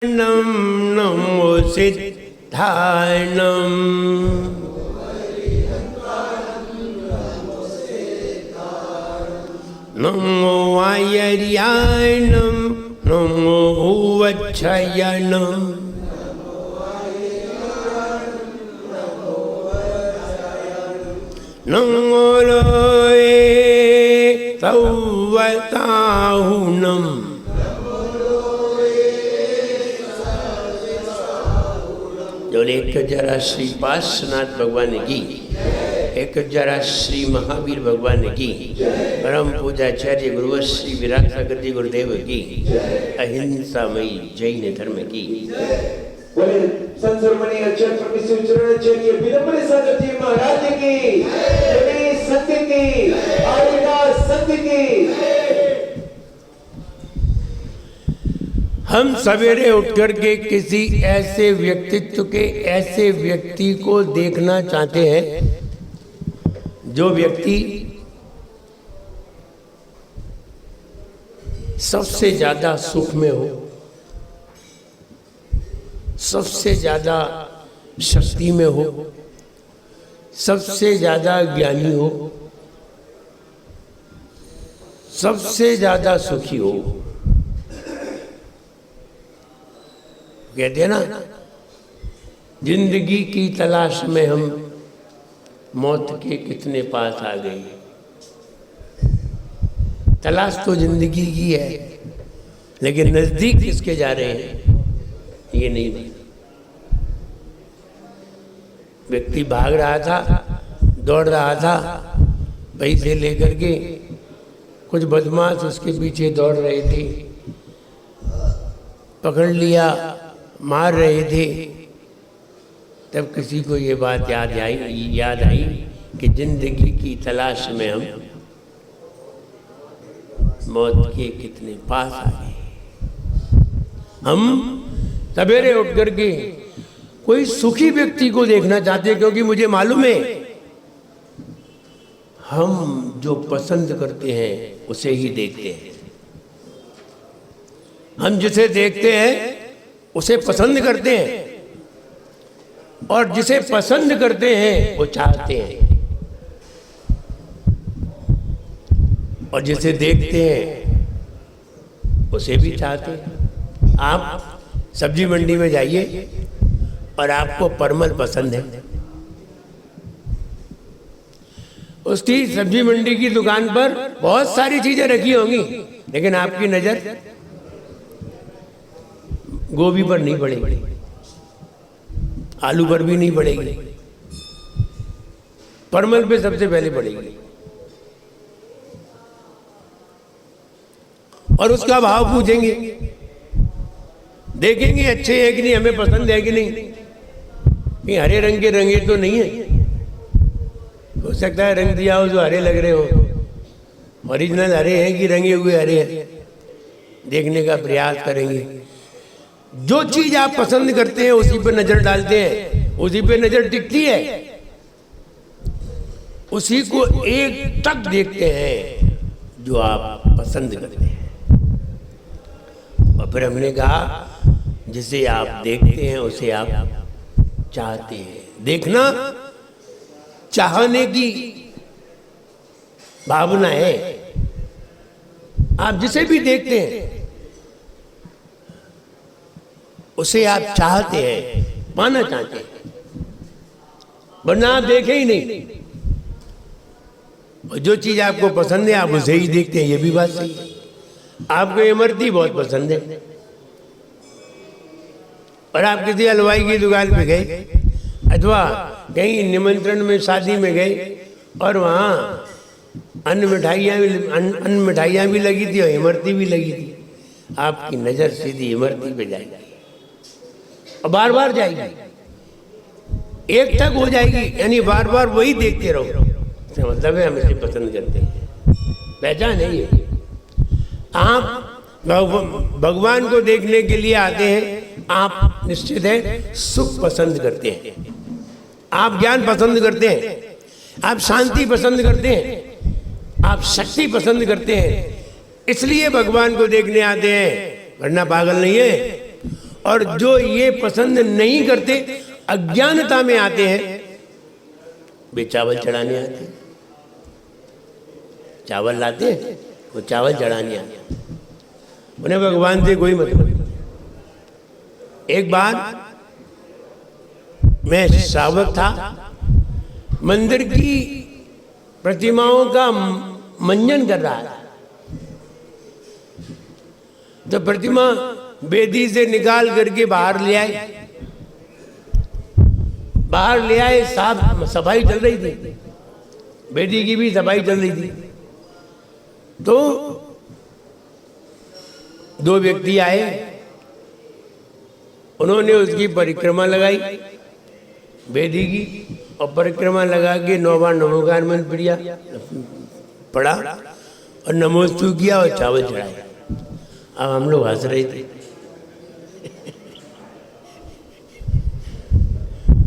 नमो सिद्धाय नमो आयर्याय नमो उवच्छय नमो लोए तौवताहुनम जो एक जरा श्री पार्श्वनाथ भगवान की, एक जरा श्री महावीर भगवान की, परम पूजाचार्य गुरुवर श्री विराट सागर जी गुरुदेव की, अहिंसामयी जैन धर्म की। हम सवेरे उठकर के किसी ऐसे व्यक्तित्व के ऐसे व्यक्ति को देखना चाहते हैं जो व्यक्ति सबसे ज्यादा सुख में हो, सबसे ज्यादा शक्ति में हो, सबसे ज्यादा ज्ञानी हो, सबसे ज्यादा सुखी हो। कहते हैं ना, जिंदगी की तलाश में हम मौत के कितने पास आ गए। तलाश तो जिंदगी की है, लेकिन नजदीक किसके जा रहे हैं ये नहीं। व्यक्ति भाग रहा था, दौड़ रहा था, पैसे लेकर के, कुछ बदमाश उसके पीछे दौड़ रहे थे, पकड़ लिया, मार रहे थे। तब किसी को ये बात याद आई कि जिंदगी की तलाश में हम मौत के कितने पास आ गए। हम सवेरे उठ करके कोई सुखी व्यक्ति को देखना चाहते हैं, क्योंकि मुझे मालूम है हम जो पसंद करते हैं उसे ही देखते हैं। हम जिसे देखते हैं उसे पसंद करते हैं, और जिसे पसंद करते हैं वो चाहते हैं, और जिसे देखते हैं उसे भी चाहते हैं। आप सब्जी मंडी में जाइए और आपको परमल पसंद है, उसकी सब्जी मंडी की दुकान पर बहुत सारी चीजें रखी होंगी, लेकिन आपकी नजर गोभी पर नहीं पड़ेगी, आलू पर भी नहीं पड़ेगी, परमल पे सबसे पहले पड़ेगी। और उसका भाव पूछेंगे, देखेंगे अच्छे है कि नहीं, हमें पसंद है कि नहीं। ये हरे रंग के रंगे तो नहीं है, हो सकता है रंग दिया हो जो हरे लग रहे हो, ओरिजिनल हरे हैं कि रंगे हुए हरे हैं, देखने का प्रयास करेंगे। जो चीज आप पसंद करते हैं उसी पर नजर डालते हैं, उसी पे नजर टिकती है, उसी को एक तक देखते हैं जो आप पसंद करते हैं। और फिर हमने कहा जिसे आप देखते हैं उसे आप चाहते हैं। देखना चाहने की भावना है। आप जिसे भी देखते हैं उसे आप चाहते हैं, पाना चाहते हैं, वरना आप देखे ही नहीं। और जो चीज आपको पसंद है आप उसे ही देखते हैं, ये भी बात सही है। आपको इमरती बहुत पसंद है और आप किसी हलवाई की दुकान पे गए अथवा कहीं निमंत्रण में शादी में गए और वहाँ अन्न मिठाइयाँ भी लगी थी और इमरती भी लगी थी, आपकी नजर सीधी इमरती पे जाएगी और बार बार जाएगी, एक तक हो जाएगी, यानी बार बार वही देखते रहो। मतलब है हम इसे पसंद करते हैं, पहचान है ये। आप भगवान को देखने के लिए आते हैं, आप निश्चित है सुख पसंद करते हैं, आप ज्ञान पसंद करते हैं, आप शांति पसंद करते हैं, आप शक्ति पसंद करते हैं, इसलिए भगवान को देखने आते हैं, वरना पागल नहीं है। और जो ये पसंद नहीं करते, अज्ञानता में आते हैं, वे चावल चढ़ाने आते हैं। चावल लाते हैं, वो चावल चढ़ाने आते हैं। उन्हें भगवान से कोई मतलब नहीं। एक बार मैं श्रावक था, मंदिर की प्रतिमाओं का मंजन कर रहा था। तो प्रतिमा वेदी से निकाल करके बाहर ले आए, साफ सफाई चल रही थी, वेदी की भी सफाई चल रही थी। तो दो व्यक्ति आए, उन्होंने उसकी परिक्रमा लगाई वेदी की, और परिक्रमा लगा के 9 बार नमोकार मंत्र प्रिया पढ़ा और नमोस्तु किया और चावल चढ़ाए। अब हम लोग हंस रहे थे।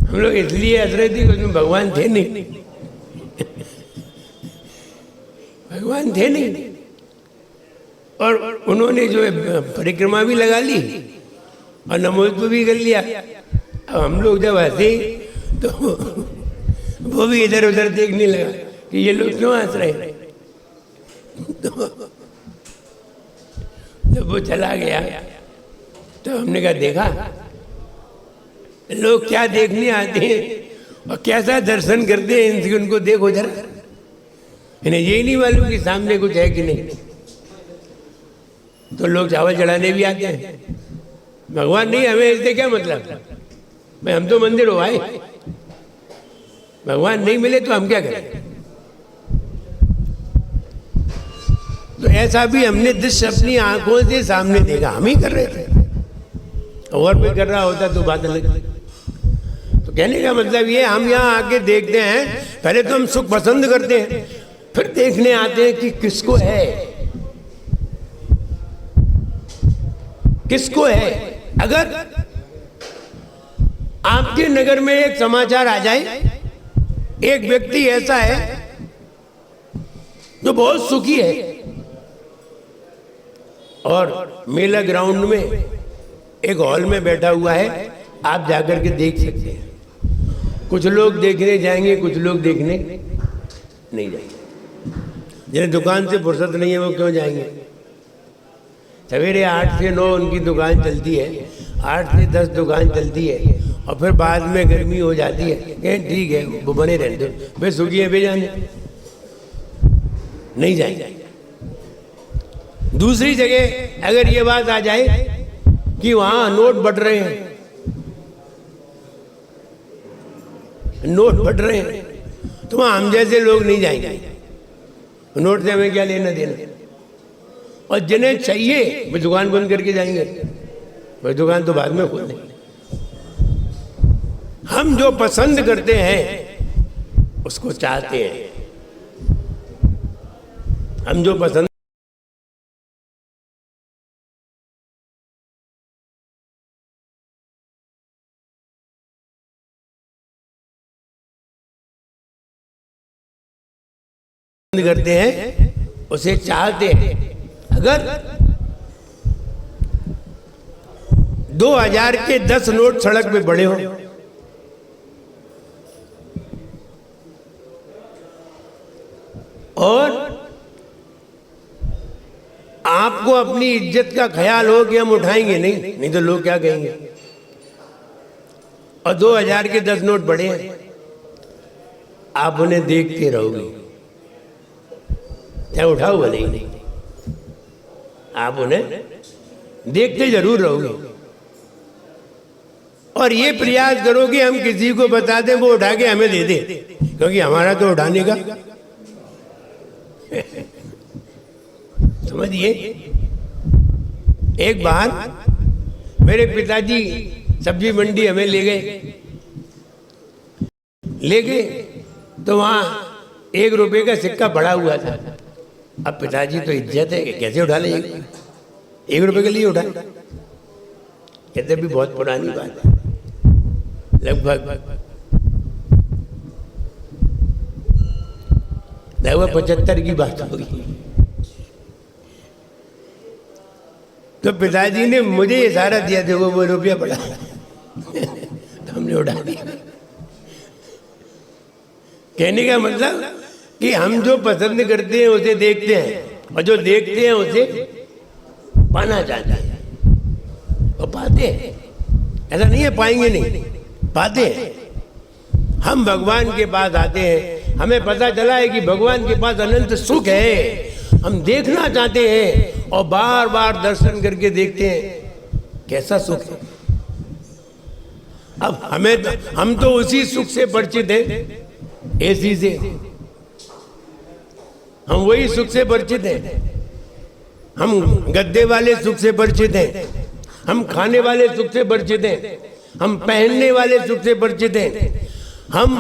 हम लोग इसलिए हंस रहे थे कि उसमें भगवान थे नहीं, भगवान थे नहीं। और उन्होंने जो है परिक्रमा भी लगा ली और नमोस्तु भी कर लिया। अब हम लोग जब हंसे तो वो भी इधर उधर देखने लगा कि ये लोग क्यों हंस रहे हैं। तो जब वो चला गया तो हमने कहा, देखा लोग क्या देखने आते हैं और कैसा दर्शन करते हैं, इनसे उनको देखो जरा, इन्हें यही नहीं मालूम कि सामने कुछ है कि नहीं। तो लोग चावल चढ़ाने भी आते हैं, भगवान नहीं, हमें इससे क्या मतलब भाई, हम तो मंदिर हो आए, भगवान नहीं मिले तो हम क्या करें। तो ऐसा भी हमने दृश्य अपनी आंखों से सामने देखा, हम ही कर रहे थे, और कोई कर रहा होता तो बात अलग। तो कहने का मतलब ये, हम यहाँ आके देखते हैं, पहले तो हम सुख पसंद करते हैं, फिर देखने आते हैं कि किसको है, किसको है। अगर आपके नगर में एक समाचार आ जाए, एक व्यक्ति ऐसा है जो बहुत सुखी है और मेला ग्राउंड में एक हॉल में बैठा हुआ है, आप जाकर के देख सकते हैं। कुछ लोग देखने जाएंगे, कुछ लोग देखने नहीं जाएंगे। जिन्हें दुकान से फुर्सत नहीं है वो क्यों जाएंगे। सवेरे 8 से 9 उनकी दुकान चलती है, 8 से 10 दुकान चलती है, और फिर बाद में गर्मी हो जाती है, कहें ठीक है वो बने रहते दो, वे सुखी है, वे जाने नहीं जाएंगे। दूसरी जगह अगर ये बात आ जाए कि वहां नोट बट रहे हैं, नोट बट रहे हैं, तो वहां हम जैसे लोग नहीं जाएंगे, नोट से हमें क्या लेना देना। और जिन्हें चाहिए वे दुकान बंद करके जाएंगे, वह दुकान तो बाद में खोल देंगे। हम जो पसंद करते हैं उसको चाहते हैं, हम जो पसंद करते हैं उसे चाहते हैं। अगर 2000 के 10 नोट सड़क पे पड़े हो, और आपको अपनी इज्जत का ख्याल हो कि हम उठाएंगे नहीं तो लोग क्या कहेंगे, और 2000 के 10 नोट पड़े हैं, आप उन्हें देखते रहोगे, क्या उठा हुआ नहीं, आप उन्हें देखते जरूर रहोगे। और ये प्रयास करो कि हम किसी को बता दें वो उठा के हमें दे दे, क्योंकि हमारा तो उठाने का समझिए। एक बार मेरे पिताजी सब्जी मंडी हमें ले गए तो वहां 1 रुपए का सिक्का पड़ा हुआ था। अब पिताजी तो इज्जत है कि कैसे उठा ले, 1 रुपए के लिए उठा, कहते भी बहुत पुरानी बात है, लगभग 75 की बात होगी। तो तो पिताजी ने मुझे इशारा दिया, देखो वो रुपया पड़ा तो हमने उठा दिया। कहने का मतलब कि हम जो पसंद करते हैं उसे देखते हैं, और जो देखते हैं उसे पाना चाहते हैं और पाते हैं। ऐसा नहीं है पाएंगे नहीं, पाते हैं। हम भगवान के पास आते हैं, हमें पता चला है कि भगवान के पास अनंत सुख है, हम देखना चाहते हैं और बार बार दर्शन करके देखते हैं कैसा सुख है। अब हम तो उसी सुख से परिचित हैं, एसी से हम वही सुख से परिचित हैं, हम गद्दे वाले सुख से परिचित हैं, हम खाने वाले सुख से परिचित हैं, हम पहनने वाले सुख से परिचित हैं, हम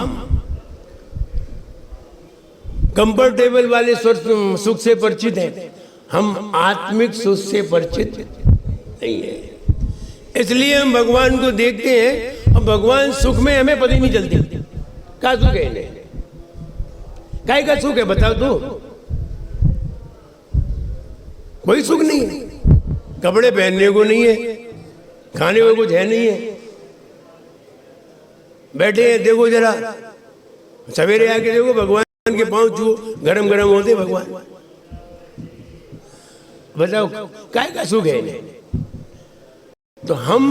कंफर्टेबल वाले सुख से परिचित हैं, हम आत्मिक सुख से परिचित नहीं है। इसलिए हम भगवान को देखते हैं और भगवान सुख में हमें पता ही नहीं चलती क्या सुख है इन्हें, काय का सुख है बताओ तो? कोई सुख नहीं है, कपड़े पहनने को नहीं है, खाने को कुछ है नहीं है, बैठे हैं देखो जरा, सवेरे आके देखो भगवान के पांव छुओ, गरम गरम होते भगवान, बताओ काय का सुख है इन्हें? तो हम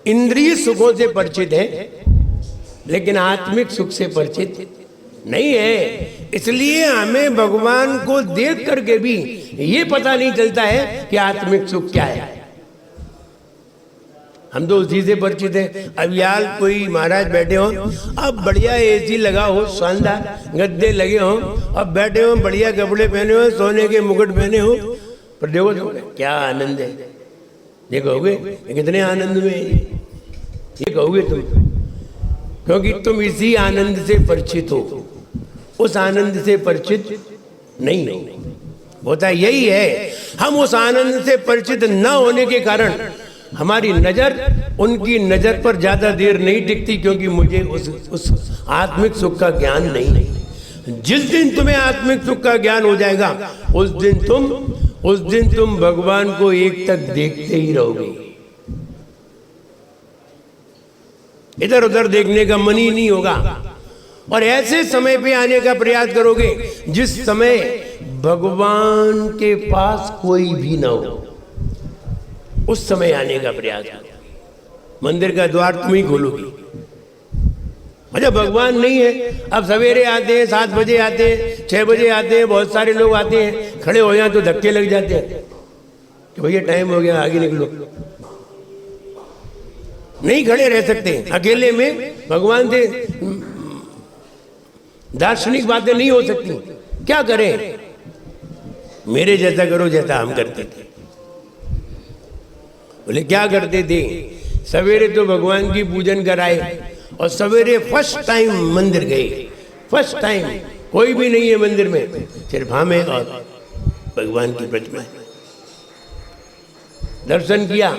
इंद्रिय सुखों से परिचित हैं लेकिन आत्मिक सुख से परिचित नहीं है। इसलिए हमें भगवान को देख करके भी ये पता नहीं चलता है कि आत्मिक सुख क्या है। हम तो उसी से परिचित हैं। अब यार कोई महाराज बैठे हो, अब बढ़िया एसी लगा हो, शानदार गद्दे लगे हो, अब बैठे हो, बढ़िया कपड़े पहने हो, सोने के मुकुट पहने हो, पर देखो तो क्या आनंद है, ये कहोगे कितने आनंद में है ये कहोगे तुम, क्योंकि तुम इसी आनंद से परिचित हो, उस आनंद से परिचित नहीं हो। होता यही है, हम उस आनंद से परिचित न होने के कारण हमारी नजर उनकी नजर पर ज्यादा देर नहीं टिकती, क्योंकि मुझे उस आत्मिक सुख का ज्ञान नहीं। जिस दिन तुम्हें आत्मिक सुख का ज्ञान हो जाएगा उस दिन तुम भगवान को एक तक देखते ही रहोगे, इधर उधर देखने का मन ही नहीं होगा। और ऐसे समय पे आने का प्रयास करोगे जिस समय भगवान के पास कोई भी ना हो, उस समय आने का प्रयास करो। मंदिर का द्वार तुम ही खोलोगी। अच्छा भगवान नहीं है, अब सवेरे आते हैं, 7 बजे आते हैं, 6 बजे आते हैं, बहुत सारे लोग आते हैं, खड़े हो जाए तो धक्के लग जाते हैं कि भैया टाइम हो गया आगे निकलो। नहीं खड़े रह सकते, अकेले में भगवान से दार्शनिक बातें नहीं हो सकती। क्या करें, मेरे जैसा करो जैसा हम करते थे। बोले क्या करते थे? सवेरे तो भगवान की पूजन कराए और सवेरे फर्स्ट टाइम मंदिर गए। फर्स्ट टाइम कोई भी नहीं है मंदिर में, सिर्फ हमें और भगवान की प्रतिमा। दर्शन किया,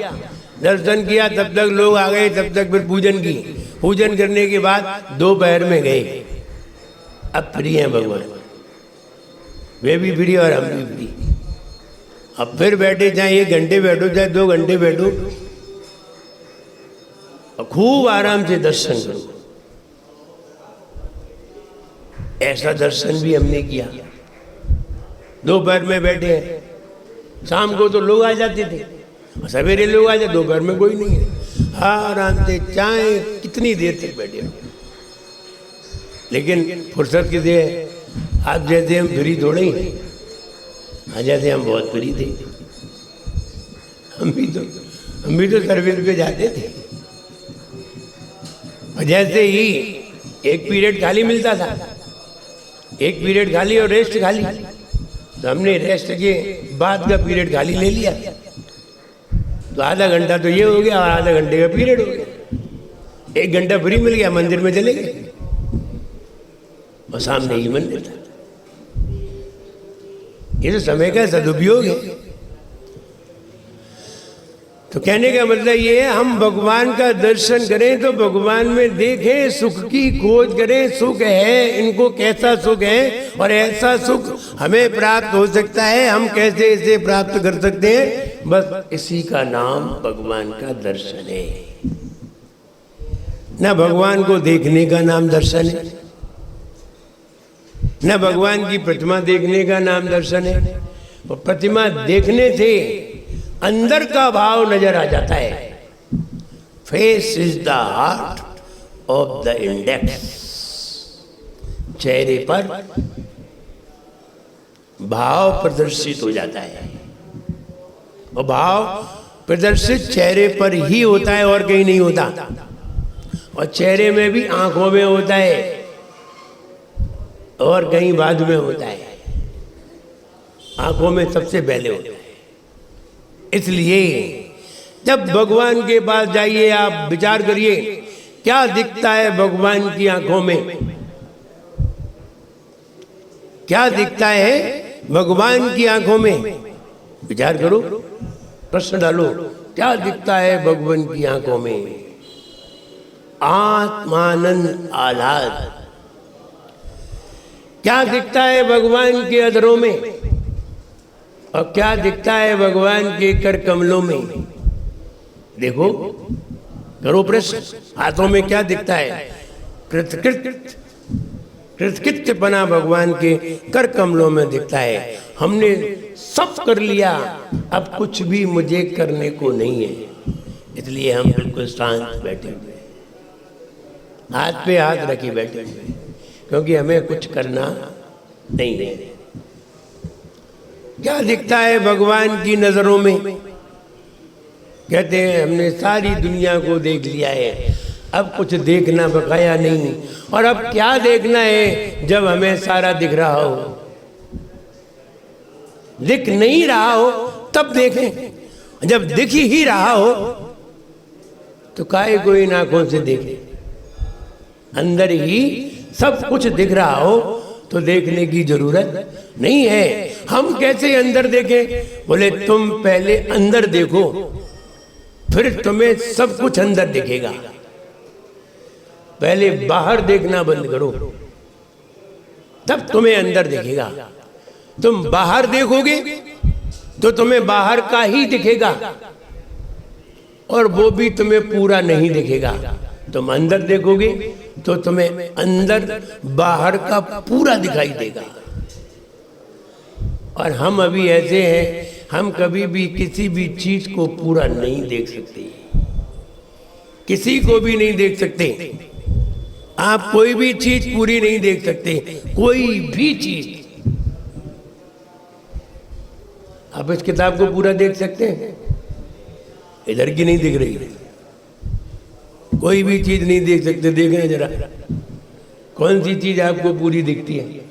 तब तक लोग आ गए, तब तक फिर पूजन की। पूजन करने के बाद दोपहर में गए। अब फ्री हैं भगवान, वे भी फ्री और हम भी फ्री। अब फिर बैठे, चाहे 1 घंटे बैठो चाहे 2 घंटे बैठो, और खूब आराम से दर्शन करो। ऐसा दर्शन भी हमने किया। दोपहर में बैठे हैं, शाम को तो लोग आ जाते थे, और सवेरे लोग आ जाते, दोपहर में कोई नहीं है। आराम से चाहे कितनी देर तक बैठे हो, लेकिन फुर्सत किसे है? आप जैसे हम फ्री थोड़े ही हैं, जैसे हम बहुत फ्री थे। हम भी तो सर्विस पे जाते थे, और जैसे ही एक पीरियड खाली मिलता था, एक पीरियड खाली और रेस्ट खाली, तो हमने रेस्ट के बाद का पीरियड खाली ले लिया। तो आधा घंटा तो ये हो गया और आधा घंटे का पीरियड हो गया। 1 घंटा फ्री मिल गया, मंदिर में चले गए, और सामने ही मंदिर था। ये तो समय का सदुपयोग है। तो कहने का मतलब ये है, हम भगवान का दर्शन करें तो भगवान में देखें, सुख की खोज करें। सुख है, इनको कैसा सुख है और ऐसा सुख हमें प्राप्त हो सकता है, हम कैसे इसे प्राप्त कर सकते हैं? बस इसी का नाम भगवान का दर्शन है। न भगवान को देखने का नाम दर्शन है, न भगवान की प्रतिमा देखने का नाम दर्शन है। और प्रतिमा देखने से अंदर का भाव नजर आ जाता है। Face is the heart of the index. चेहरे पर भाव प्रदर्शित हो जाता है, और भाव प्रदर्शित चेहरे पर ही होता है और कहीं नहीं होता। और चेहरे में भी आंखों में होता है और कहीं बाद में होता है। आंखों में सबसे पहले होता है। इसलिए जब भगवान के पास जाइए, आप विचार करिए क्या दिखता है भगवान की आंखों में, क्या दिखता है भगवान की आंखों में? विचार करो, प्रश्न डालो, क्या दिखता है भगवान की आंखों में? आत्मानंद आह्लाद। क्या दिखता है भगवान के अधरों में, और क्या दिखता है भगवान के कर कमलों में? देखो, करो प्रश्न, हाथों में क्या दिखता है? कृतकृत्यपना भगवान के कर कमलों में दिखता है। हमने सब कर लिया, अब कुछ भी मुझे करने को नहीं है, इसलिए हम बिल्कुल शांत बैठे हुए, हाथ पे हाथ रखे बैठे हुए, क्योंकि हमें कुछ करना नहीं है। क्या दिखता है भगवान की नजरों में? कहते हैं हमने सारी दुनिया को देख लिया है, अब कुछ देखना बकाया नहीं। और अब क्या देखना है जब हमें सारा दिख रहा हो? दिख नहीं रहा हो तब देखें, जब दिख ही रहा हो तो काहे को इन आंखों से देखें? अंदर ही सब कुछ दिख रहा हो तो देखने की जरूरत नहीं है। हम कैसे अंदर देखें? बोले तुम पहले अंदर देखो, फिर तुम्हें सब कुछ अंदर दिखेगा। पहले बाहर देखना बंद करो, तब तुम्हें अंदर दिखेगा। तुम बाहर देखोगे तो तुम्हें बाहर का ही दिखेगा, और वो भी तुम्हें पूरा नहीं दिखेगा। तुम अंदर देखोगे तो तुम्हें अंदर बाहर का पूरा दिखाई देगा। और हम अभी ऐसे हैं, हम कभी भी किसी भी चीज को पूरा नहीं देख सकते, किसी को भी नहीं देख सकते। आप कोई भी चीज पूरी नहीं देख सकते, कोई भी चीज। आप इस किताब को पूरा देख सकते हैं? इधर की नहीं दिख रही, कोई भी चीज नहीं देख सकते। देखें जरा, कौन सी चीज आपको पूरी दिखती है?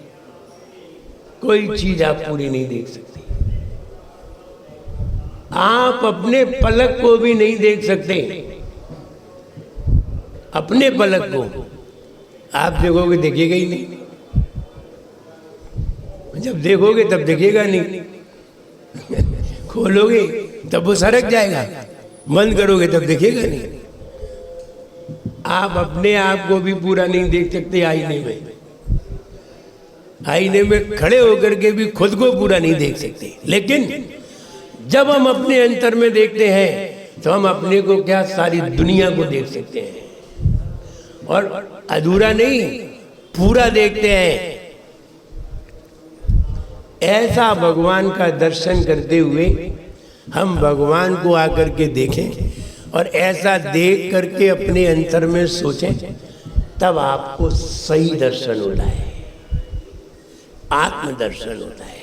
कोई चीज आप पूरी नहीं देख सकते। आप अपने पलक को भी नहीं देख सकते। अपने पलक को आप देखोगे दिखेगा ही नहीं, जब देखोगे तब दिखेगा नहीं। खोलोगे तब वो सरक जाएगा, बंद करोगे तब दिखेगा नहीं। आप अपने आप को भी पूरा नहीं देख सकते। आईने में, आईने में खड़े होकर के भी खुद को पूरा नहीं देख सकते। लेकिन जब हम अपने अंतर में देखते हैं तो हम अपने को क्या, सारी दुनिया को देख सकते हैं, और अधूरा नहीं पूरा देखते हैं। ऐसा भगवान का दर्शन करते हुए हम भगवान को आकर के देखें, और ऐसा देख करके अपने अंतर में सोचें, तब आपको सही दर्शन होता है, आत्मदर्शन होता है।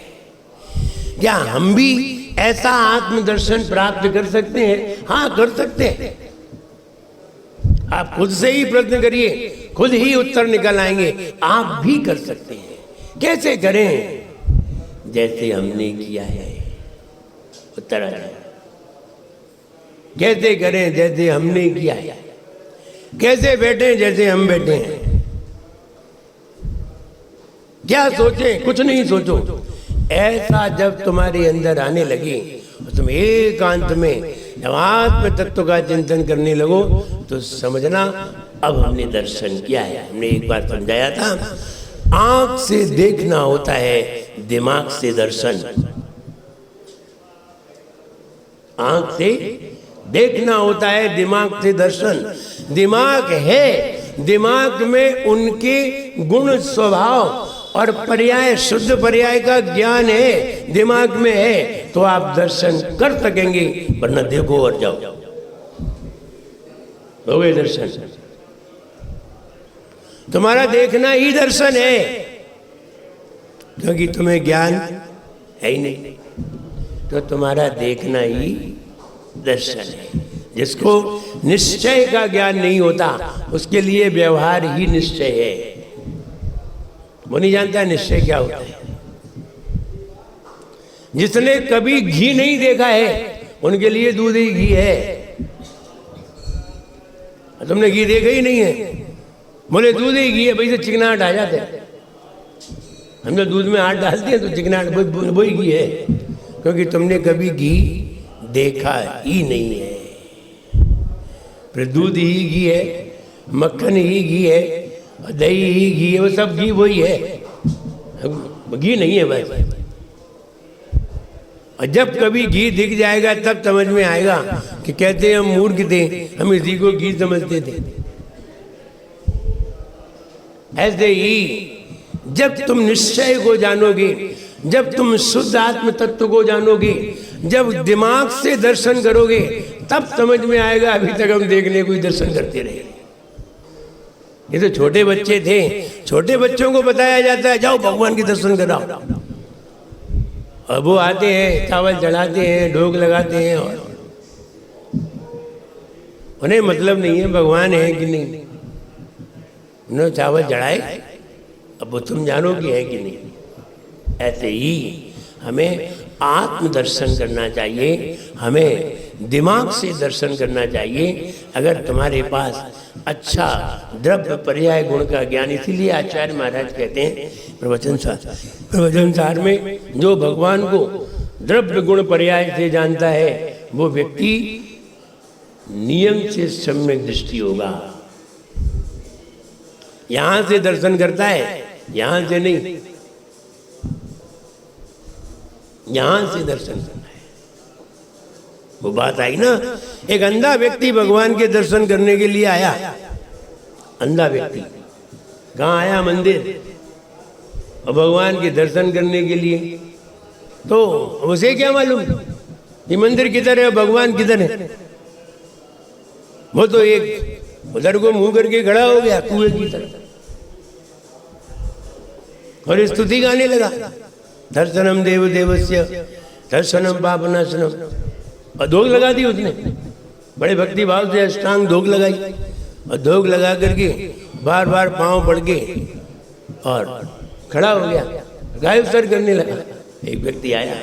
क्या हम भी ऐसा आत्मदर्शन प्राप्त कर सकते हैं? हाँ, कर सकते हैं। आप खुद से ही प्रश्न करिए, खुद ही उत्तर निकल आएंगे। आप भी कर सकते हैं। कैसे करें? जैसे हमने किया है, उत्तर आ जाए। कैसे करें? जैसे हमने किया है। कैसे बैठे? जैसे हम बैठे हैं। क्या सोचें? कुछ नहीं सोचो। ऐसा जब तुम्हारे अंदर आने लगे, तुम एकांत में जब आत्म तत्व का चिंतन करने लगो तो समझना अब हमने दर्शन किया है। हमने एक बार समझाया था, आंख से देखना होता है, दिमाग से दर्शन। आंख से देखना होता है, दिमाग से दर्शन। दिमाग है, दिमाग में उनके गुण स्वभाव और पर्याय, शुद्ध पर्याय का ज्ञान है, दिमाग में है, तो आप दर्शन कर सकेंगे, वरना देखो और जाओ। हो गए दर्शन। तुम्हारा देखना ही दर्शन है, क्योंकि तुम्हें ज्ञान है ही नहीं, तो तुम्हारा देखना ही दर्शन है। जिसको निश्चय का ज्ञान नहीं होता, उसके लिए व्यवहार ही निश्चय है। वो नहीं जानता निश्चय क्या होता है। जिसने कभी घी नहीं देखा है, उनके लिए दूध ही घी है। तुमने घी देखा ही नहीं है, बोले दूध ही घी है, भाई तो चिकनाहट आ जाते हैं। हम जो दूध में हाथ डालते हैं तो चिकनाहट वही घी है, क्योंकि तुमने कभी घी देखा ही नहीं है। फिर दूध ही घी है, मक्खन ही घी है, दही ही घी है, वो सब घी वही है, घी नहीं है भाई। और जब कभी घी दिख जाएगा तब समझ में आएगा कि कहते हैं हम मूर्ख थे, हम इसी को घी समझते थे। ऐसे ही जब तुम निश्चय को जानोगे, जब तुम शुद्ध आत्म तत्व को जानोगे, जब दिमाग से दर्शन करोगे, तब समझ में आएगा अभी तक हम देखने को ही दर्शन करते रहे। ये तो छोटे बच्चे थे, छोटे बच्चों को बताया जाता है जाओ भगवान के दर्शन कराओ, और वो आते हैं, चावल चढ़ाते हैं, ढोक लगाते हैं, और उन्हें मतलब नहीं है भगवान है कि नहीं। उन्होंने चावल चढ़ाए, अब वो तुम जानो कि है कि नहीं। ऐसे ही हमें आत्म दर्शन करना चाहिए, हमें दिमाग से दर्शन करना चाहिए। अगर तुम्हारे पास अच्छा द्रव्य पर्याय गुण का ज्ञान, इसीलिए आचार्य महाराज कहते हैं प्रवचन सार में, जो भगवान को द्रव्य गुण पर्याय से जानता है वो व्यक्ति नियम से सम्यक दृष्टि होगा। यहां से दर्शन करता है, यहां से नहीं, यहां से दर्शन करना है। वो बात आई ना, एक अंधा व्यक्ति भगवान के दर्शन करने के लिए आया। अंधा व्यक्ति कहाँ आया? मंदिर, और भगवान के दर्शन करने के लिए। तो उसे क्या मालूम ये मंदिर किधर है, भगवान किधर है? वो तो एक उधर को मुंह करके खड़ा हो गया कुएं की तरफ, और स्तुति गाने लगा, दर्शनम देव देवस्य दर्शनम पापनाशनम, और धोख लगा दी उसने। बड़े भक्ति भाव से अष्टांग धोख लगाई, और धोख लगा करके बार बार पांव पड़ के और खड़ा हो गया, गायब सर करने लगा। एक व्यक्ति आया,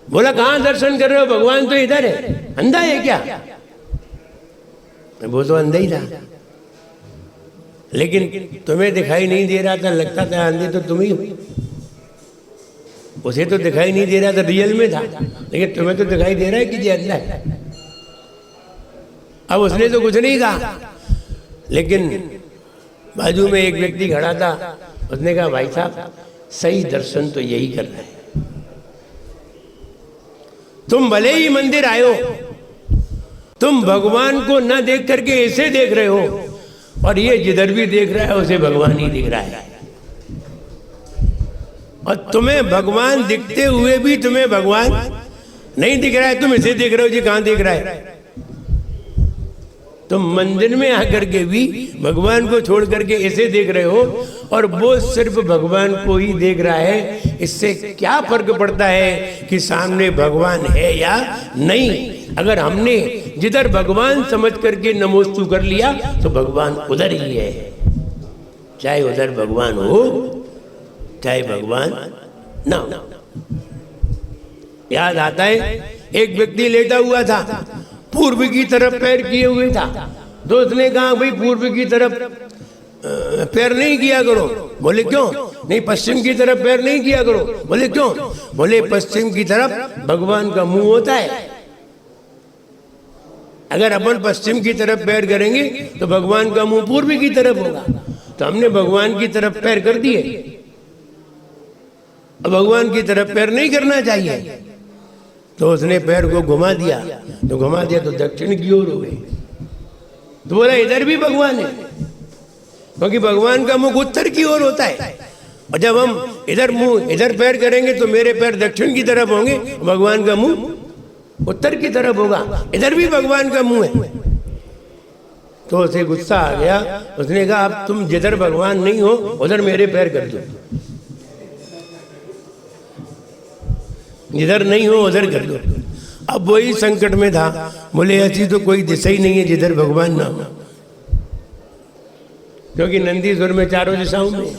बोला कहां दर्शन कर रहे हो, भगवान तो इधर है, अंधा है क्या? वो तो अंधा ही था, लेकिन तुम्हें दिखाई नहीं दे रहा था, लगता था अंधे तो तुम ही हो। उसे तो दिखाई नहीं दे रहा था, रियल में था, लेकिन तुम्हें तो दिखाई दे रहा है कि ये अंधा है। अब उसने तो कुछ नहीं कहा, लेकिन बाजू में एक व्यक्ति खड़ा था, उसने कहा भाई साहब सही दर्शन तो यही करना है। तुम भले ही मंदिर आए हो, तुम भगवान को न देख करके ऐसे देख रहे हो, और ये जिधर भी देख रहा है उसे भगवान ही दिख रहा है। और तुम्हें भगवान दिखते हुए भी तुम्हें भगवान नहीं दिख रहा है, तुम इसे देख रहे हो जी कहां दिख रहा है। तुम मंदिर में आकर के भी भगवान को छोड़ करके ऐसे देख रहे हो, और वो सिर्फ भगवान को ही देख रहा है। इससे क्या फर्क पड़ता है कि सामने भगवान है या नहीं? अगर हमने जिधर भगवान समझ करके नमोस्तु कर लिया तो भगवान उधर ही है, चाहे उधर भगवान हो चाहे भगवान ना हो। याद आता है एक व्यक्ति लेटा हुआ था, पूर्व की तरफ पैर किए हुए था। दोस्त ने कहा भाई पूर्व की तरफ पैर नहीं किया करो। बोले क्यों? नहीं पश्चिम की तरफ पैर नहीं किया करो। बोले क्यों? बोले पश्चिम की तरफ भगवान का मुंह होता है। अगर अपन पश्चिम की तरफ पैर करेंगे तो भगवान का मुंह पूर्व की तरफ होगा। तो हमने भगवान की तरफ पैर कर दिए, अब भगवान की तरफ पैर नहीं करना चाहिए। तो उसने पैर को घुमा दिया, तो दक्षिण की ओर हो गई। तो बोला इधर भी भगवान है, क्योंकि भगवान का मुख उत्तर की ओर होता है। और जब हम इधर पैर करेंगे तो मेरे पैर दक्षिण की तरफ होंगे, भगवान का मुंह उत्तर की तरफ होगा। इधर भी भगवान का मुंह है। तो उसे गुस्सा आ गया। उसने कहा अब तुम जिधर भगवान नहीं हो उधर मेरे पैर कर दो, जिधर नहीं हो उधर कर दो। अब वही संकट में था। बोले ऐसी तो कोई दिशा ही नहीं है जिधर भगवान ना हो, क्योंकि नंदीश्वर में चारों दिशाओं में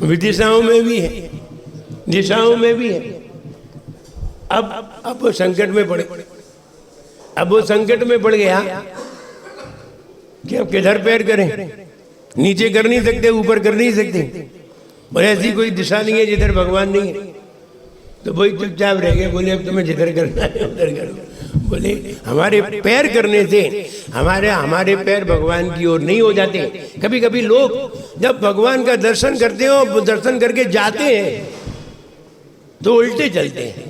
विदिशाओं में भी है, दिशाओं में भी है। अब वो संकट में पड़े। अब वो संकट में पड़ गया कि अब किधर पैर करें? नीचे कर नहीं सकते, ऊपर कर नहीं सकते, और ऐसी कोई दिशा नहीं है जिधर भगवान नहीं है। तो वही चुपचाप रह गए। बोले अब तुम्हें जिधर करना है उधर करो। बोले हमारे पैर करने से हमारे पैर भगवान की ओर नहीं हो जाते। कभी कभी लोग जब भगवान का दर्शन करते हो, दर्शन करके जाते हैं तो उल्टे चलते हैं,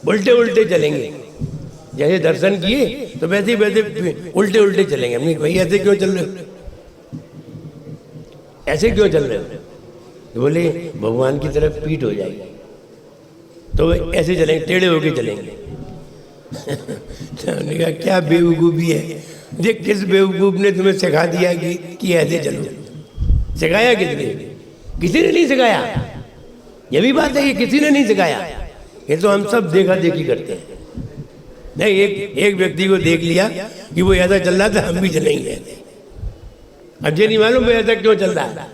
उल्टे चलेंगे। जैसे दर्शन किए तो वैसे उल्टे चलेंगे। हमने भाई ऐसे क्यों चल रहे हो, ऐसे क्यों चल रहे हो? तो बोले भगवान की तरफ पीठ हो जाएगी, तो ऐसे चलेंगे, टेढ़े होके चलेंगे। तो हमने कहा क्या बेवकूफ़ी है। देख किस बेवकूफ़ ने तुम्हें सिखा दिया कि ऐसे चलो? सिखाया किसने? किसी ने नहीं सिखाया। ये भी बात है कि किसी ने नहीं सिखाया। ये तो हम सब देखा देखी करते हैं। नहीं, एक व्यक्ति को देख लिया कि वो ऐसा चल रहा था, हम भी चलेंगे। अब ये नहीं मालूम वो ऐसा क्यों चल रहा था,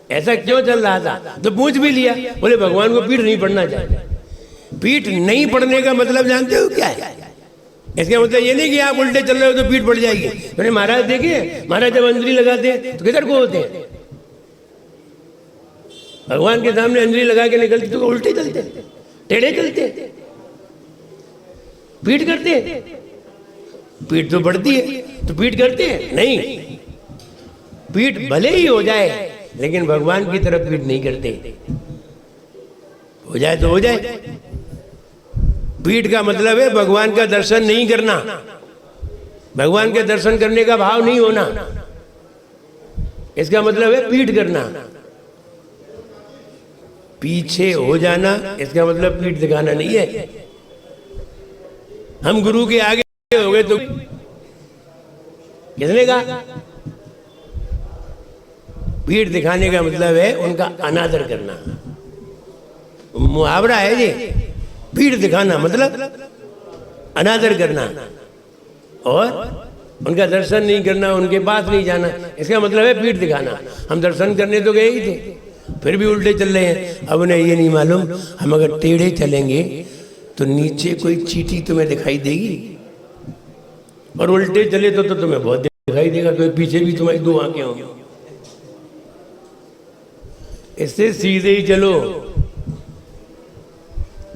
ऐसा क्यों चल रहा था। तो पूछ भी लिया। बोले भगवान को पीठ नहीं पड़ना चाहिए। पीठ नहीं पड़ने का मतलब जानते हो क्या है? इसका मतलब ये नहीं कि आप उल्टे चल रहे हो तो पीठ पड़ जाएगी। तो महाराज देखिए, महाराज जब अंजलि लगाते हैं तो किधर को होते हैं? भगवान के सामने अंजलि लगा के निकलते तो उल्टे चलते, टेढ़े चलते, पीठ करते। पीठ तो बढ़ती है तो पीठ करते हैं नहीं। पीठ भले ही हो जाए लेकिन भगवान की तरफ पीठ नहीं करते। हो जाए तो हो जाए। पीठ का मतलब है भगवान का दर्शन नहीं करना, भगवान के दर्शन करने का भाव नहीं होना। इसका मतलब है पीठ करना। पीछे हो जाना इसका मतलब पीठ दिखाना नहीं है। हम गुरु के आगे हो गए तो किसने कहा? पीठ दिखाने का मतलब है उनका अनादर करना। मुहावरा है ये, पीठ दिखाना मतलब अनादर करना और उनका दर्शन नहीं करना, उनके पास नहीं जाना, इसका मतलब है पीठ दिखाना। हम दर्शन करने तो गए ही थे, फिर भी उल्टे चल रहे हैं। अब उन्हें ये नहीं मालूम हम अगर टेढ़े चलेंगे तो नीचे कोई चींटी तुम्हें दिखाई देगी, और उल्टे चले तो तुम्हें बहुत दिखाई देगा, क्योंकि पीछे भी तुम्हारी दो आंखें होंगी। इससे सीधे ही चलो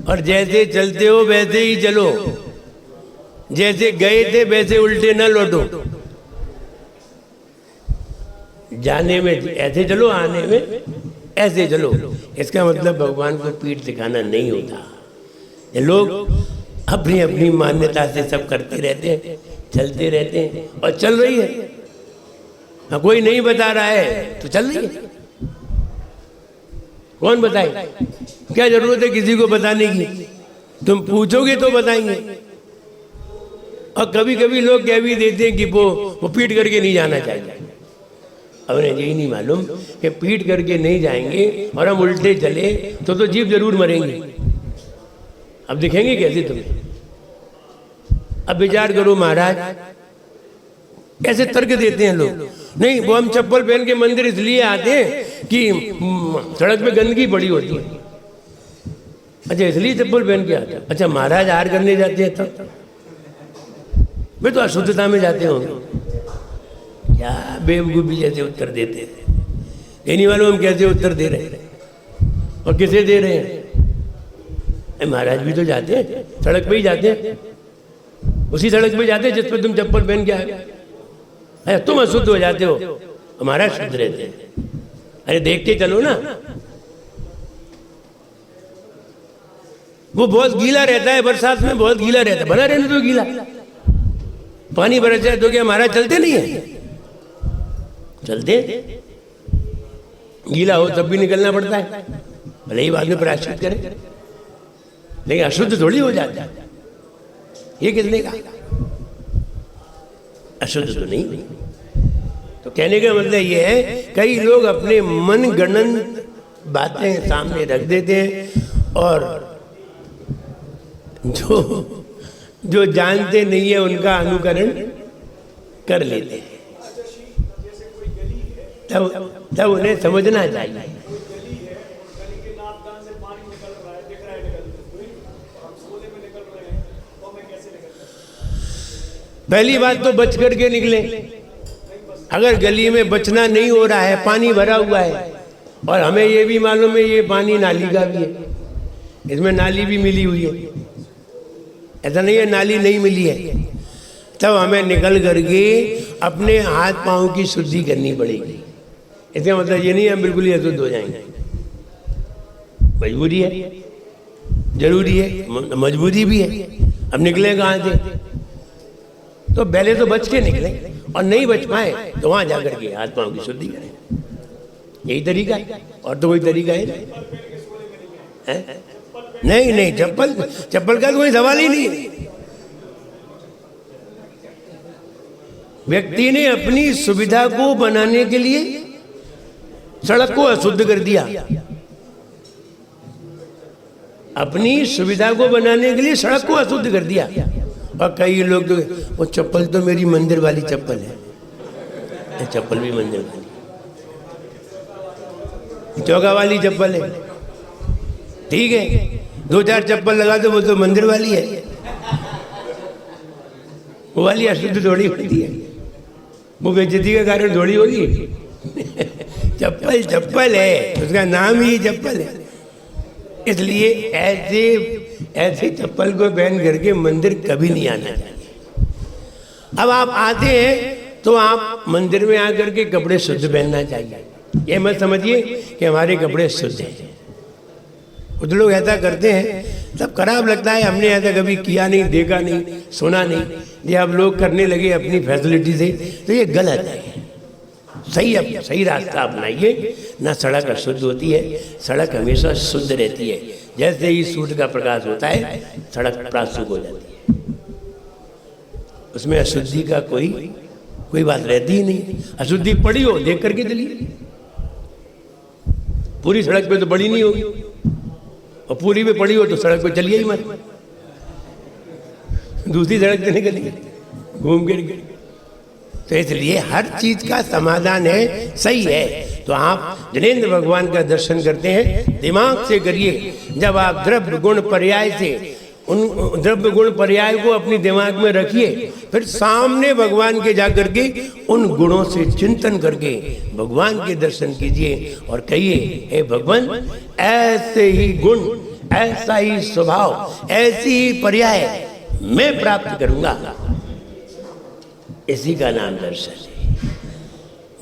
और जैसे चलते हो वैसे ही चलो। जैसे गए थे वैसे उल्टे न लौटो। जाने में ऐसे चलो, आने में ऐसे चलो। इसका मतलब भगवान को पीठ दिखाना नहीं होता। ये लोग अपनी अपनी मान्यता से सब करते रहते हैं, चलते रहते हैं, और चल रही है। हाँ, कोई नहीं बता रहा है तो चल रही है। कौन बताए? क्या जरूरत है किसी को बताने की? तुम पूछोगे तो बताएंगे। और कभी कभी लोग कह भी देते हैं कि वो पीठ करके नहीं जाना चाहिए। अब उन्हें यही नहीं मालूम कि पीठ करके नहीं जाएंगे और हम उल्टे चले तो जीभ जरूर मरेंगे। अब दिखेंगे कैसे तुम्हें? अब विचार करो महाराज, कैसे तर्क देते हैं लोग। नहीं, वो हम चप्पल पहन के मंदिर इसलिए आते हैं कि सड़क पे गंदगी पड़ी होती है। अच्छा, इसलिए चप्पल पहन के आते हैं। अच्छा, महाराज हार करने जाते हैं तब वे तो अशुद्धता में जाते होंगे। क्या बेवकूफी जैसे उत्तर देते हैं, ये नहीं मालूम हम कैसे उत्तर दे रहे हैं और किसे दे रहे हैं। महाराज भी तो जाते हैं, सड़क पे ही जाते हैं, उसी सड़क पे जाते हैं जिस पे तुम चप्पल पहन के आए। तुम अशुद्ध हो जाते हो, महाराज शुद्ध रहते हैं। अरे देख के चलो ना, वो बहुत गीला रहता है, बरसात में बहुत गीला रहता है, बना रहने दो गीला। पानी बरस जाए तो क्या महाराज चलते नहीं है? चलते, गीला हो तब भी निकलना पड़ता है, भले ही बाद में प्रायश्चित करें, लेकिन अशुद्ध थोड़ी हो जाता है। ये किसने कहा? अशुद्ध तो नहीं। तो कहने का मतलब ये है, कई लोग अपने मन गणन बातें सामने रख देते हैं और जो जानते नहीं है उनका अनुकरण कर लेते हैं। तब उन्हें समझना चाहिए। पहली बात तो बच करके निकले। अगर गली में बचना नहीं हो रहा है, पानी भरा हुआ है और हमें ये भी मालूम है ये पानी नाली का भी है, इसमें नाली भी मिली हुई है, ऐसा नहीं है नाली नहीं मिली है, तब हमें निकल करके अपने हाथ पांव की शुद्धि करनी पड़ेगी। इसका मतलब ये नहीं हम बिल्कुल ही अशुद्ध हो जाएंगे। मजबूरी है, जरूरी है, मजबूरी भी है। अब निकले कहाँ से? तो पहले तो बच के निकले और नहीं बच पाए तो वहां जाकर के हाथ पांव की शुद्धि करें। यही तरीका है, और तो कोई तरीका है? नहीं नहीं, चप्पल का तो कोई सवाल ही नहीं है। व्यक्ति ने अपनी सुविधा को बनाने के लिए सड़क को अशुद्ध कर दिया। अपनी सुविधा को बनाने के लिए सड़क को अशुद्ध कर दिया। और कई लोग तो वो चप्पल तो मेरी मंदिर वाली चप्पल है, चप्पल भी मंदिर वाली, चौका वाली चप्पल है, ठीक है, 2-4 चप्पल लगा दो वो तो मंदिर वाली है। वो वाली अशुद्ध थोड़ी होती है, वो बेइज्जती का कारण थोड़ी होगी। चप्पल चप्पल है, उसका नाम ही चप्पल है। इसलिए ऐसे चप्पल को पहन करके मंदिर कभी नहीं आना चाहिए। अब आप आते हैं तो आप मंदिर में आकर के कपड़े शुद्ध पहनना चाहिए। ये मत समझिए कि हमारे कपड़े शुद्ध हैं। कुछ लोग ऐसा करते हैं, तब खराब लगता है, हमने ऐसा कभी किया नहीं, देखा नहीं, सुना नहीं। ये अब लोग करने लगे अपनी फैसिलिटी से, तो ये गलत है। सही रास्ता अपनाइए। ना सड़क अशुद्ध होती है, सड़क हमेशा शुद्ध रहती है। जैसे ही सूर्य का प्रकाश होता है सड़क प्राशुक हो जाती है, उसमें अशुद्धि का कोई बात रहती ही नहीं। अशुद्धि पड़ी हो देख करके चलिए, पूरी सड़क पे तो पड़ी नहीं होगी, और पूरी पे पड़ी हो तो सड़क पे चलिए ही मत, दूसरी सड़क से निकलिए घूम के। तो इसलिए हर चीज का समाधान है, सही है। तो आप जिनेंद्र भगवान का दर्शन करते हैं, दिमाग से करिए। जब आप द्रव्य गुण पर्याय से उन द्रव्य गुण पर्याय को अपनी दिमाग में रखिए, फिर सामने भगवान के जाकर के उन गुणों से चिंतन करके भगवान के दर्शन कीजिए और कहिए, हे भगवान, ऐसे ही गुण, ऐसा ही स्वभाव, ऐसी ही पर्याय मैं प्राप्त करूंगा। इसी का नाम दर्शन है।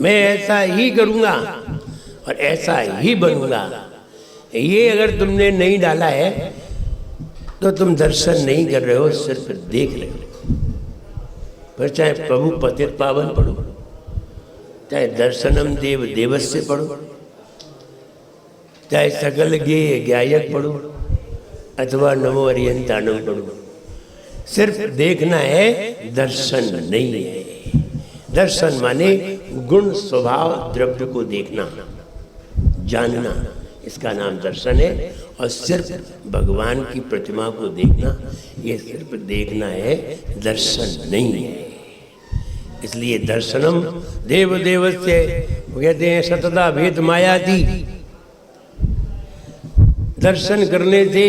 मैं ऐसा ही करूंगा और ऐसा ही बनूंगा। ये अगर तुमने नहीं डाला है तो तुम दर्शन नहीं कर रहे हो, सिर्फ देख रहे हो। फिर चाहे प्रभु पतित पावन पढ़ो, चाहे दर्शनम देव देवस्य पढ़ो, चाहे सकल गेय गायक पढ़ो, अथवा नमो अरियंताणम पढ़ो, सिर्फ देखना है, दर्शन नहीं है। दर्शन माने गुण स्वभाव द्रव्य को देखना, जानना, इसका नाम दर्शन है। और सिर्फ भगवान की प्रतिमा को देखना, ये सिर्फ देखना है, दर्शन नहीं है। इसलिए दर्शनम देव देवस्य, वो कहते हैं सतता भेद मायाति। दर्शन करने से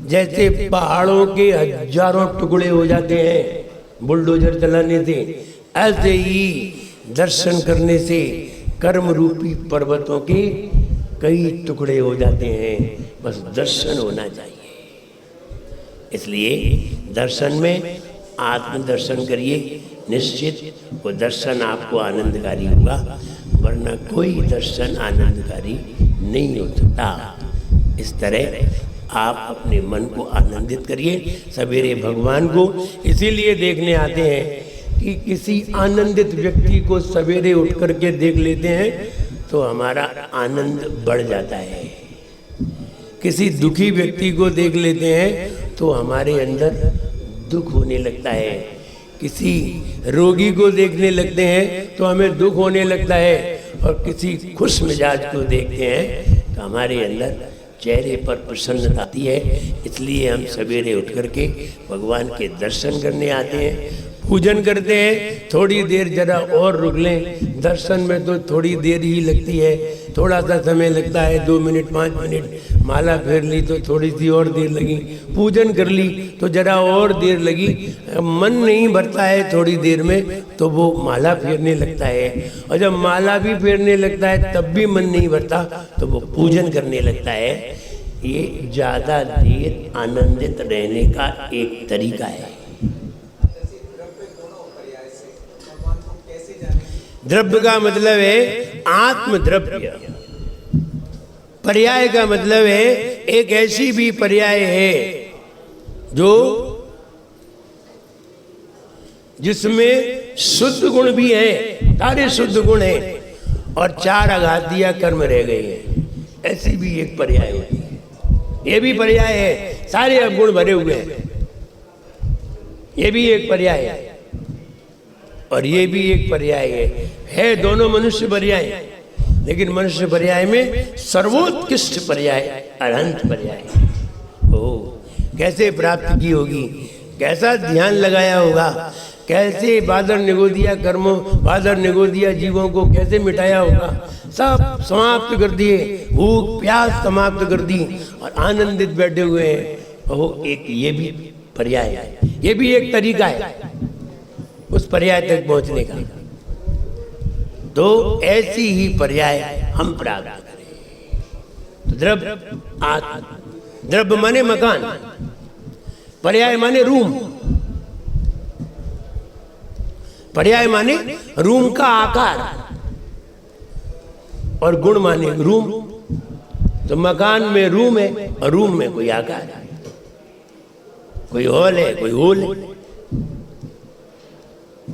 जैसे पहाड़ों के हजारों टुकड़े हो जाते हैं, बुलडोजर चलाने से, ऐसे ही दर्शन करने से कर्म रूपी पर्वतों के कई टुकड़े हो जाते हैं। बस दर्शन होना चाहिए। इसलिए दर्शन में आत्म दर्शन करिए, निश्चित वो दर्शन आपको आनंदकारी होगा, वरना कोई दर्शन आनंदकारी नहीं हो सकता। इस तरह आप अपने मन को आनंदित करिए। सवेरे भगवान को इसीलिए देखने आते हैं कि किसी आनंदित व्यक्ति को सवेरे उठ करके देख लेते हैं तो हमारा आनंद बढ़ जाता है। किसी दुखी व्यक्ति को देख लेते हैं तो हमारे अंदर दुख होने लगता है। किसी रोगी को देखने लगते हैं तो हमें दुख होने लगता है, और किसी खुश मिजाज को देखते हैं तो हमारे अंदर चेहरे पर प्रसन्नता आती है। इसलिए हम सवेरे उठ करके भगवान के दर्शन करने आते हैं, पूजन करते हैं। थोड़ी देर जरा और रुक लें, दर्शन में तो थोड़ी देर ही लगती है, थोड़ा सा समय लगता है, 2 मिनट 5 मिनट। माला फेर ली तो थोड़ी सी और देर लगी, पूजन कर ली तो जरा और देर लगी। मन नहीं भरता है थोड़ी देर में तो वो माला फेरने लगता है, और जब माला भी फेरने लगता है तब भी मन नहीं भरता तो वो पूजन करने लगता है। ये ज़्यादा देर आनंदित रहने का एक तरीका है। द्रव्य का मतलब है आत्म द्रव्य, पर्याय का मतलब है एक ऐसी भी पर्याय है जो जिसमें शुद्ध गुण भी है, सारे शुद्ध गुण हैं, और 4 आघातीय कर्म रह गए हैं। ऐसी भी एक पर्याय होती है। ये भी पर्याय है, सारे अवगुण भरे हुए हैं, ये भी एक पर्याय है, और ये भी एक पर्याय है। दोनों मनुष्य पर्याय, लेकिन मनुष्य पर्याय में सर्वोत्कृष्ट पर्याय अरहंत पर्याय। कैसे प्राप्त की होगी, कैसा ध्यान लगाया होगा, कैसे बादर निगोदिया कर्मों, बादर निगोदिया जीवों को कैसे मिटाया होगा, सब समाप्त कर दिए, भूख प्यास समाप्त कर दी और आनंदित बैठे हुए हैं। एक ये भी पर्याय है, ये भी एक तरीका है उस पर्याय तक पहुंचने का। तो ऐसी ही पर्याय हम प्राप्त करें। तो द्रव्य माने मकान, पर्याय माने रूम, पर्याय माने रूम का आकार, और गुण माने रूम। तो मकान में रूम है और रूम में कोई आकार है, कोई हॉल है, कोई होल है,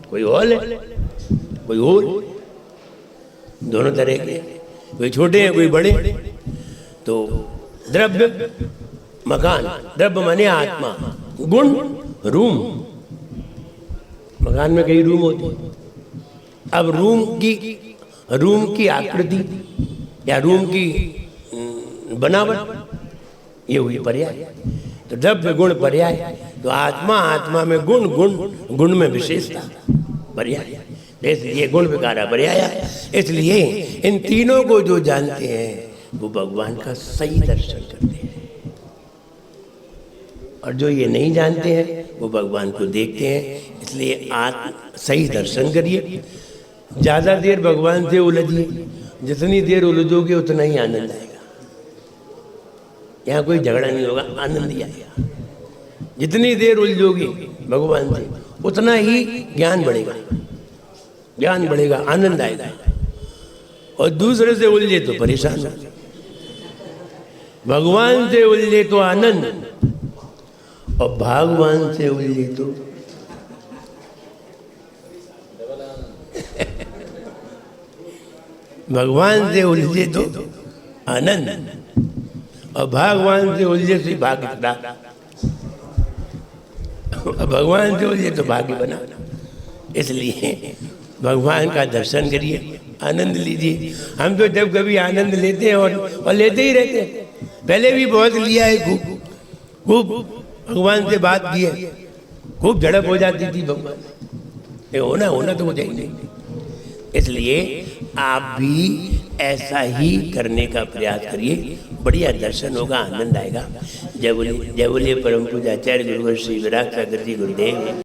कोई हॉल है, कोई होल, दोनों तरह के, कोई छोटे हैं कोई बड़े। तो द्रव्य मकान, द्रव्य माने आत्मा, गुण रूम। मकान में कई रूम होते हैं। अब रूम की आकृति या रूम की बनावट, ये हुई पर्याय। तो द्रव्य गुण पर्याय, तो आत्मा में गुण, गुण में विशेषता पर्याय। इसलिए गुण विकारा पर्याय। इसलिए इन तीनों को जो जानते हैं वो भगवान का सही दर्शन करते हैं, और जो ये नहीं जानते हैं वो भगवान को देखते हैं। इसलिए आप सही दर्शन करिए। ज़्यादा देर भगवान से उलझिए, जितनी देर उलझोगे उतना ही आनंद आएगा। यहाँ कोई झगड़ा नहीं होगा, आनंद ही आएगा। जितनी देर उलझोगे भगवान से उतना ही ज्ञान बढ़ेगा, ज्ञान बढ़ेगा, आनंद आएगा। और दूसरे से उलझे तो परेशान हो, भगवान से उलझे तो आनंद, और भगवान से उलझे तो भगवान से उलझे तो आनंद, और भगवान से उलझे तो भाग्य, भगवान से उलझे तो भाग्य बना। इसलिए भगवान का दर्शन करिए, आनंद लीजिए। हम तो जब कभी आनंद लेते हैं और लेते ही रहते हैं। पहले भी बहुत लिया है, खूब भगवान से बात की है, खूब झड़प हो जाती थी भगवान, ये होना तो हो जाएंगे। इसलिए आप भी ऐसा ही करने का प्रयास करिए, बढ़िया दर्शन होगा, आनंद आएगा। जय बोलिए परम पूज्य आचार्य गुरुवर श्री विराट सागर जी गुरुदेव।